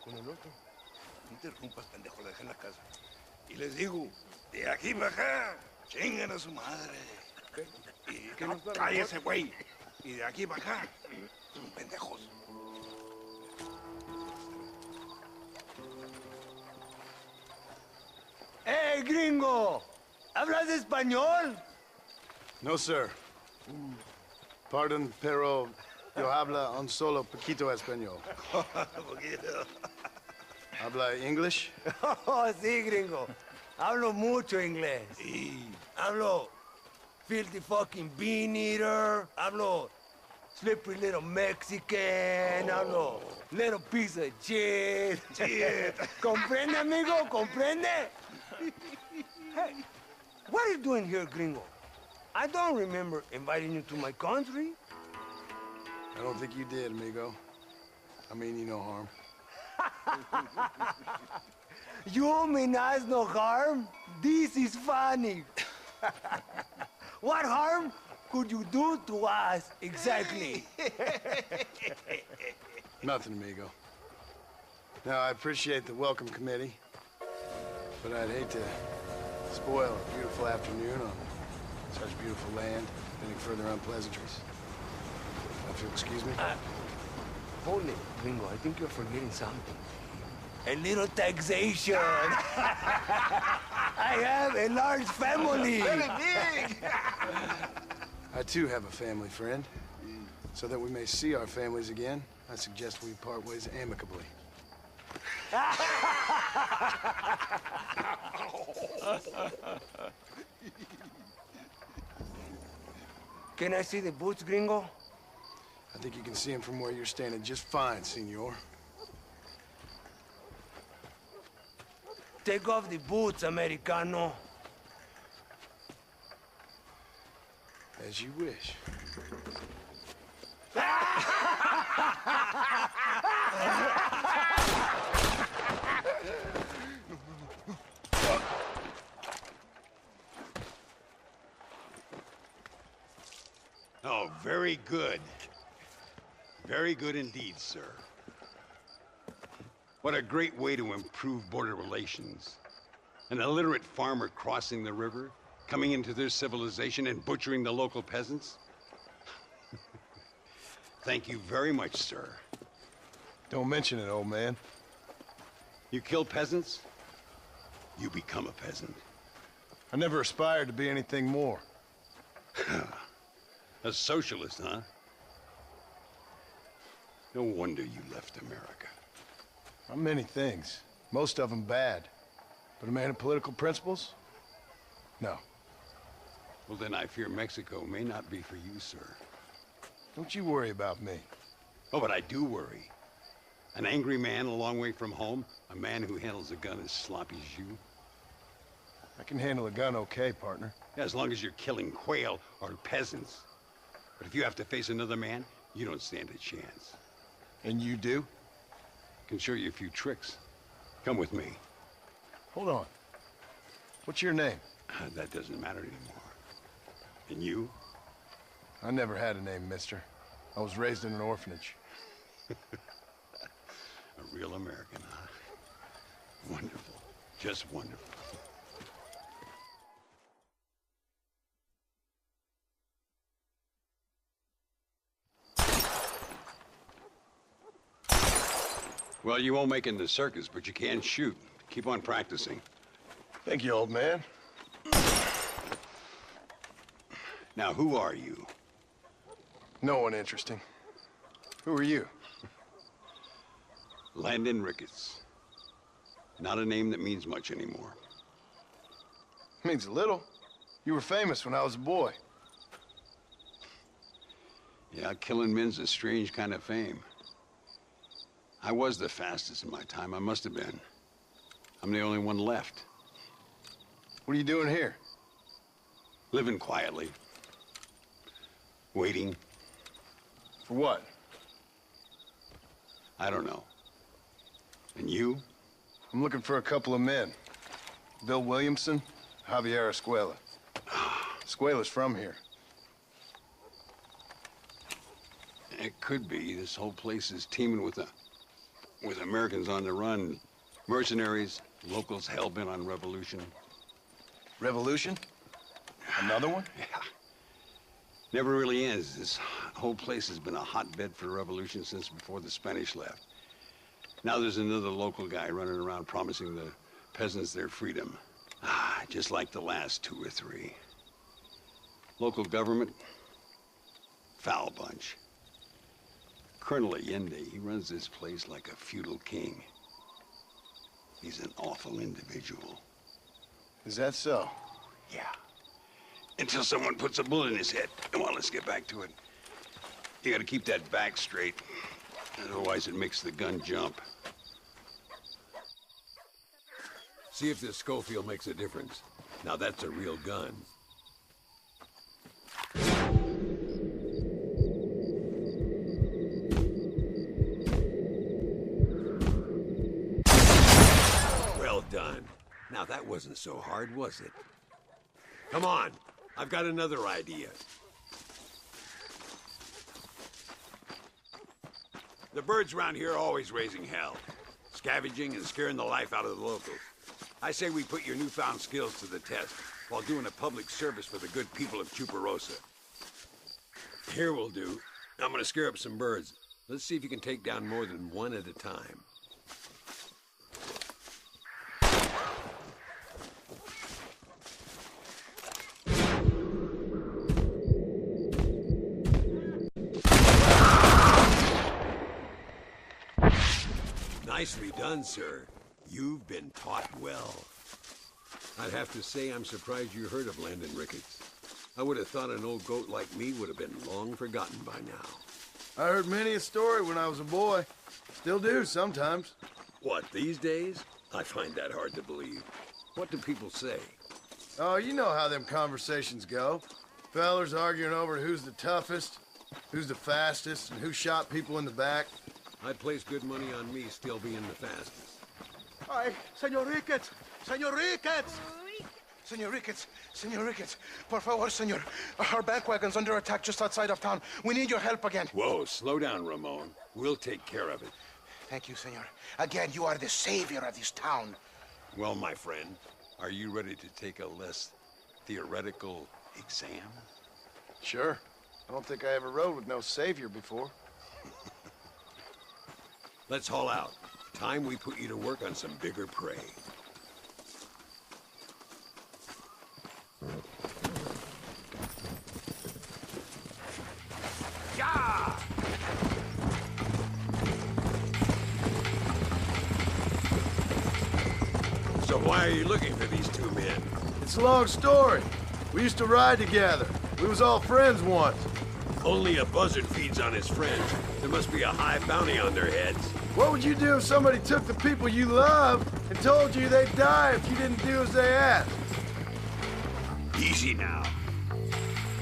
con el otro. No interrumpas, pendejo, la deja en la casa. Y les digo, de aquí para acá, chingan a su madre. ¿Qué? Y que no cállese, güey. Y de aquí para acá, son pendejos. ¡Hey, gringo! ¿Hablas español? No, sir. Pardon, pero yo habla un solo poquito español. Poquito. ¿Habla English? Oh, sí, gringo. Hablo mucho inglés. Sí. Hablo filthy fucking bean eater. Hablo slippery little Mexican. Hablo little piece of shit. Shit. ¿Comprende, amigo? ¿Comprende? Hey, what are you doing here, gringo? I don't remember inviting you to my country. I don't think you did, amigo. I mean you no harm. You mean us no harm? This is funny. What harm could you do to us exactly? Nothing, amigo. Now, I appreciate the welcome committee, but I'd hate to spoil a beautiful afternoon on such beautiful land, any further unpleasantries. If you'll excuse me. Hold it, gringo. I think you're forgetting something. A little taxation. I have a large family. Very big. I too have a family friend. So that we may see our families again, I suggest we part ways amicably. Can I see the boots, gringo? I think you can see him from where you're standing just fine, senor. Take off the boots, Americano. As you wish. Oh, very good. Very good indeed, sir. What a great way to improve border relations. An illiterate farmer crossing the river, coming into their civilization and butchering the local peasants. Thank you very much, sir. Don't mention it, old man. You kill peasants, you become a peasant. I never aspired to be anything more. A socialist, huh? No wonder you left America. I'm many things. Most of them bad. But a man of political principles? No. Well, then I fear Mexico may not be for you, sir. Don't you worry about me. Oh, but I do worry. An angry man a long way from home, a man who handles a gun as sloppy as you. I can handle a gun okay, partner. Yeah, as long as you're killing quail or peasants. But if you have to face another man, you don't stand a chance. And you do? Can show you a few tricks. Come with me. Hold on. What's your name? That doesn't matter anymore. And you? I never had a name, mister. I was raised in an orphanage. A real American, huh? Wonderful. Just wonderful. Well, you won't make it in the circus, but you can shoot. Keep on practicing. Thank you, old man. Now, who are you? No one interesting. Who are you? Landon Ricketts. Not a name that means much anymore. Means a little. You were famous when I was a boy. Yeah, killing men's a strange kind of fame. I was the fastest in my time. I must have been. I'm the only one left. What are you doing here? Living quietly. Waiting. For what? I don't know. And you? I'm looking for a couple of men. Bill Williamson, Javier Escuela. Escuela's from here. It could be. This whole place is teeming with a... With Americans on the run, mercenaries, locals hell-bent on revolution. Revolution? Another one? Yeah. Never really ends. This whole place has been a hotbed for revolution since before the Spanish left. Now there's another local guy running around promising the peasants their freedom. Just like the last 2 or 3. Local government, foul bunch. Colonel Allende, he runs this place like a feudal king. He's an awful individual. Is that so? Yeah. Until someone puts a bullet in his head. Come on, let's get back to it. You gotta keep that back straight. Otherwise it makes the gun jump. See if this Schofield makes a difference. Now that's a real gun. Well done. Now that wasn't so hard, was it? Come on, I've got another idea. The birds around here are always raising hell, scavenging and scaring the life out of the locals. I say we put your newfound skills to the test while doing a public service for the good people of Chuparosa. Here will do. I'm gonna scare up some birds. Let's see if you can take down more than one at a time. Nicely done, sir. You've been taught well. I'd have to say I'm surprised you heard of Landon Ricketts. I would have thought an old goat like me would have been long forgotten by now. I heard many a story when I was a boy. Still do sometimes. What, these days? I find that hard to believe. What do people say? Oh, you know how them conversations go. Fellers arguing over who's the toughest, who's the fastest, and who shot people in the back. I'd place good money on me still being the fastest. Ay, Señor Ricketts! Señor Ricketts! Senor Ricketts, por favor, senor. Our bank wagon's under attack just outside of town. We need your help again. Whoa, slow down, Ramon. We'll take care of it. Thank you, senor. Again, you are the savior of this town. Well, my friend, are you ready to take a less theoretical exam? Sure. I don't think I ever rode with no savior before. Let's haul out. Time we put you to work on some bigger prey. Yeah! So why are you looking for these 2 men? It's a long story. We used to ride together. We was all friends once. Only a buzzard feeds on his friends. There must be a high bounty on their heads. What would you do if somebody took the people you love and told you they'd die if you didn't do as they asked? Easy now.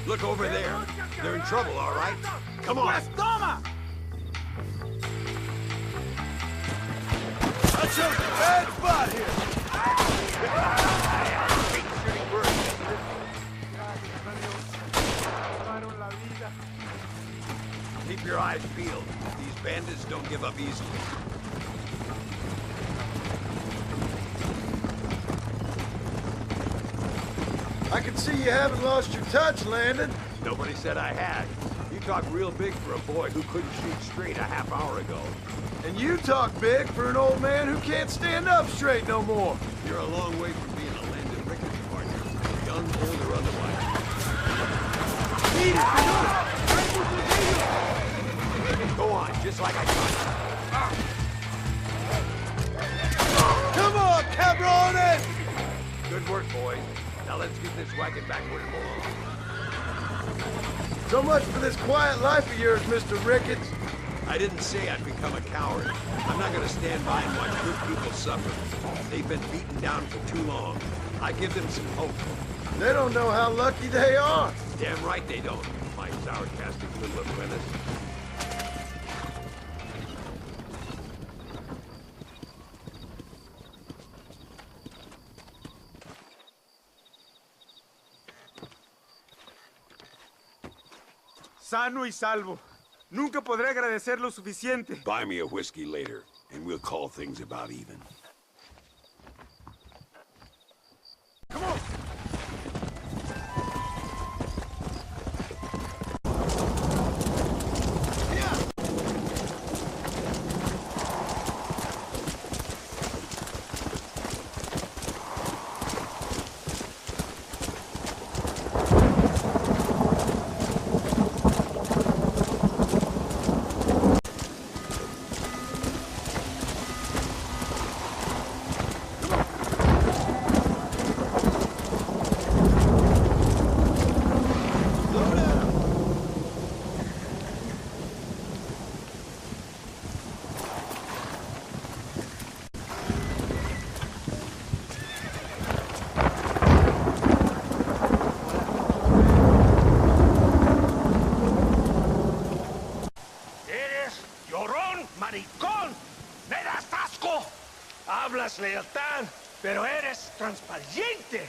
Look over there. They're in trouble, all right? Come on. Toma! I chose a bad spot here. Keep your eyes peeled. These bandits don't give up easily. I can see you haven't lost your touch, Landon. Nobody said I had. You talk real big for a boy who couldn't shoot straight a half hour ago. And you talk big for an old man who can't stand up straight no more. You're a long way from being a Landon Ricketts partner, young, old, or otherwise. Go on, just like I thought. Come on, cabrones! Good work, boys. Now let's get this wagon back where it belongs. So much for this quiet life of yours, Mr. Ricketts. I didn't say I'd become a coward. I'm not gonna stand by and watch good people suffer. They've been beaten down for too long. I give them some hope. They don't know how lucky they are. Damn right they don't, my sarcastic little apprentice. Sano y salvo. Nunca podré agradecer lo suficiente. Buy me a whiskey later, and we'll call things about even. Hablas lealtad, pero eres transparente.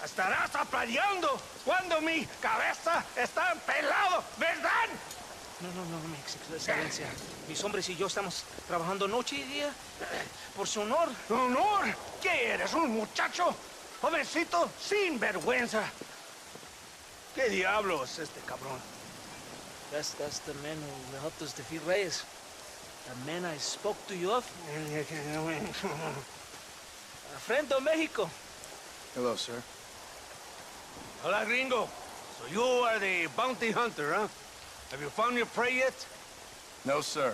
Estarás aplaudiendo cuando mi cabeza está pelado, ¿verdad? No, mi excelencia. Mis hombres y yo estamos trabajando noche y día por su honor. ¿Honor? ¿Qué eres, un muchacho? Jovencito sin vergüenza. ¿Qué diablo es este cabrón? That's the man who helped us defeat Reyes. The man I spoke to you of. Friend of Mexico. Hello, sir. Hola, gringo. So you are the bounty hunter, huh? Have you found your prey yet? No, sir.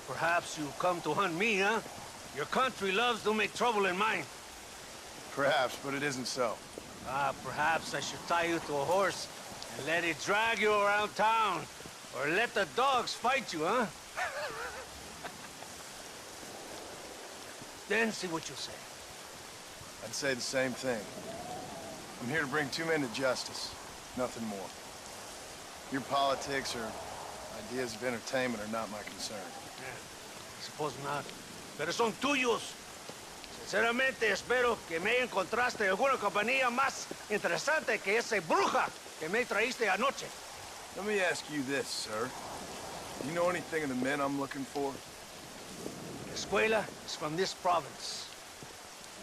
Perhaps you come to hunt me, huh? Your country loves to make trouble in mine. Perhaps, but it isn't so. Perhaps I should tie you to a horse and let it drag you around town. Or let the dogs fight you, huh? Then see what you say. I'd say the same thing. I'm here to bring two men to justice, nothing more. Your politics or ideas of entertainment are not my concern. I suppose not. Pero son tuyos. Sinceramente espero que me encontraste alguna compañía más interesante que esa bruja que me traíste anoche. Let me ask you this, sir. Do you know anything of the men I'm looking for? Escuela is from this province.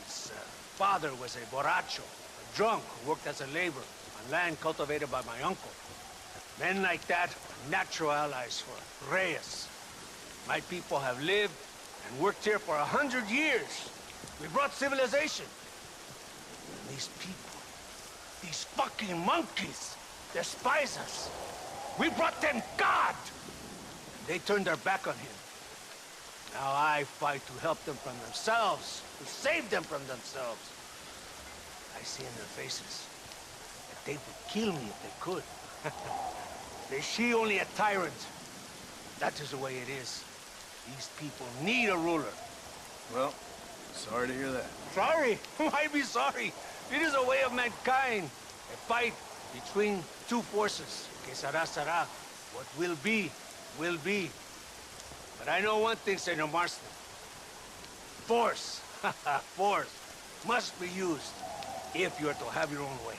His father was a borracho, a drunk who worked as a laborer on land cultivated by my uncle. Men like that are natural allies for Reyes. My people have lived and worked here for 100 years. We brought civilization. And these people, these fucking monkeys, despise us. We brought them God. They turned their back on him. Now I fight to help them from themselves, to save them from themselves. I see in their faces that they would kill me if they could. They see only a tyrant. That is the way it is. These people need a ruler. Well, sorry to hear that. Sorry? Why be sorry? It is a way of mankind. A fight between two forces. Que será, será. What will be, will be. But I know one thing, Senor Marston. Force, force, must be used if you're to have your own way.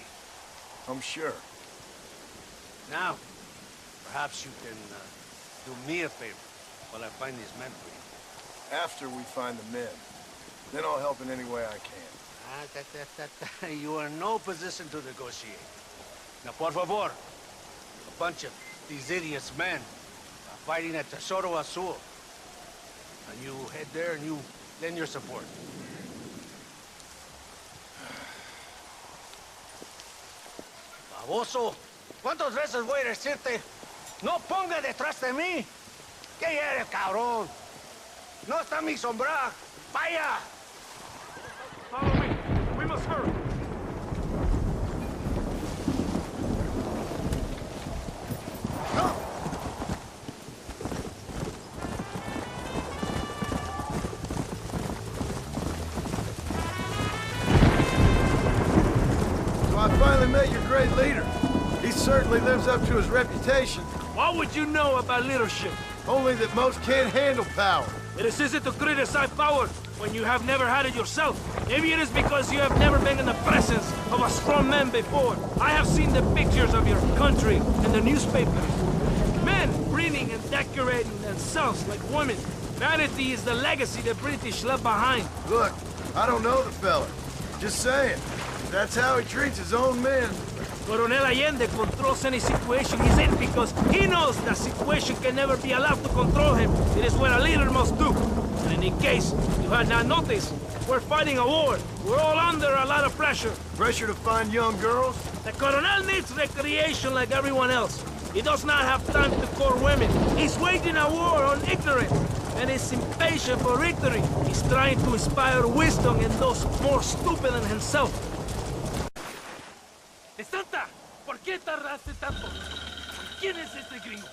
I'm sure. Now, perhaps you can do me a favor while I find these men for you. After we find the men, then I'll help in any way I can. You are in no position to negotiate. Now, por favor, a bunch of these idiots men are fighting at Tesoro Azul. And you head there and you lend your support. Baboso, ¿cuántas veces voy a decirte? No ponga detrás de mí. ¿Qué eres, cabrón? No está mi sombra. Vaya. Follow me. We must hurry. I finally met your great leader. He certainly lives up to his reputation. What would you know about leadership? Only that most can't handle power. It is easy to criticize power when you have never had it yourself. Maybe it is because you have never been in the presence of a strong man before. I have seen the pictures of your country in the newspapers. Men breeding and decorating themselves like women. Vanity is the legacy the British left behind. Look, I don't know the fella. Just saying. That's how he treats his own men. Coronel Allende controls any situation he's in because he knows that situation can never be allowed to control him. It is what a leader must do. And in case you had not noticed, we're fighting a war. We're all under a lot of pressure. Pressure to find young girls? The Coronel needs recreation like everyone else. He does not have time to court women. He's waging a war on ignorance. And is impatient for victory. He's trying to inspire wisdom in those more stupid than himself. Santa, ¿por qué tardaste tanto? ¿Quién es este gringo?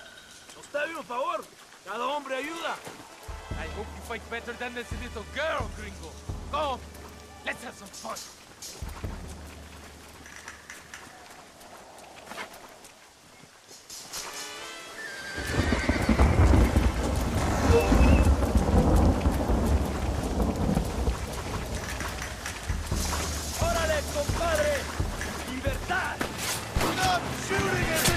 Nos debe un favor. Cada hombre ayuda. I hope you fight better than this little girl, gringo. Go, let's have some fun. ¡Órale, compadre! ¡Libertad! Stop shooting at me!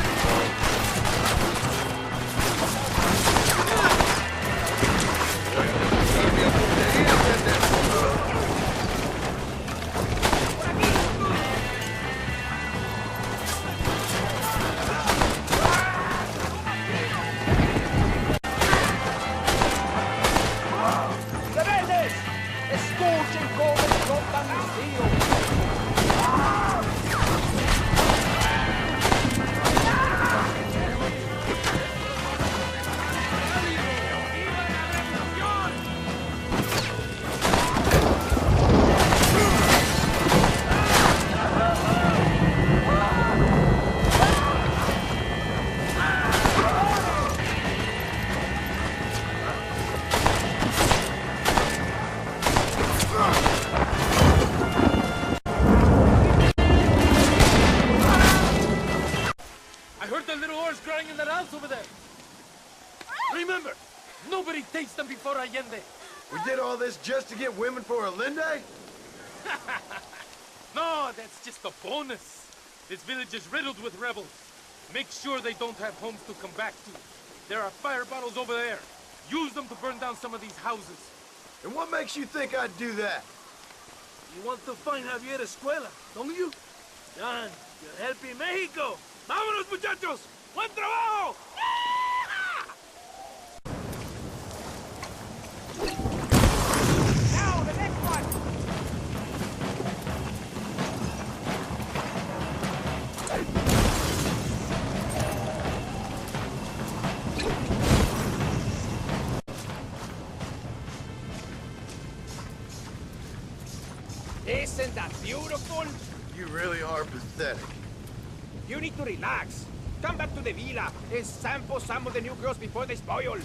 ¡Rebeldes! ¡Escuchen cómo explotan mis tíos! Over there. Remember, nobody takes them before Allende. We did all this just to get women for Allende? No, that's just a bonus. This village is riddled with rebels. Make sure they don't have homes to come back to. There are fire bottles over there. Use them to burn down some of these houses. And what makes you think I'd do that? You want to find Javier Escuela, don't you? John, you're helping Mexico. ¡Vámonos, muchachos! ¡Buen trabajo! Now, the next one! Isn't that beautiful? You really are pathetic. You need to relax. Come back to the villa and sample some of the new girls before they spoil.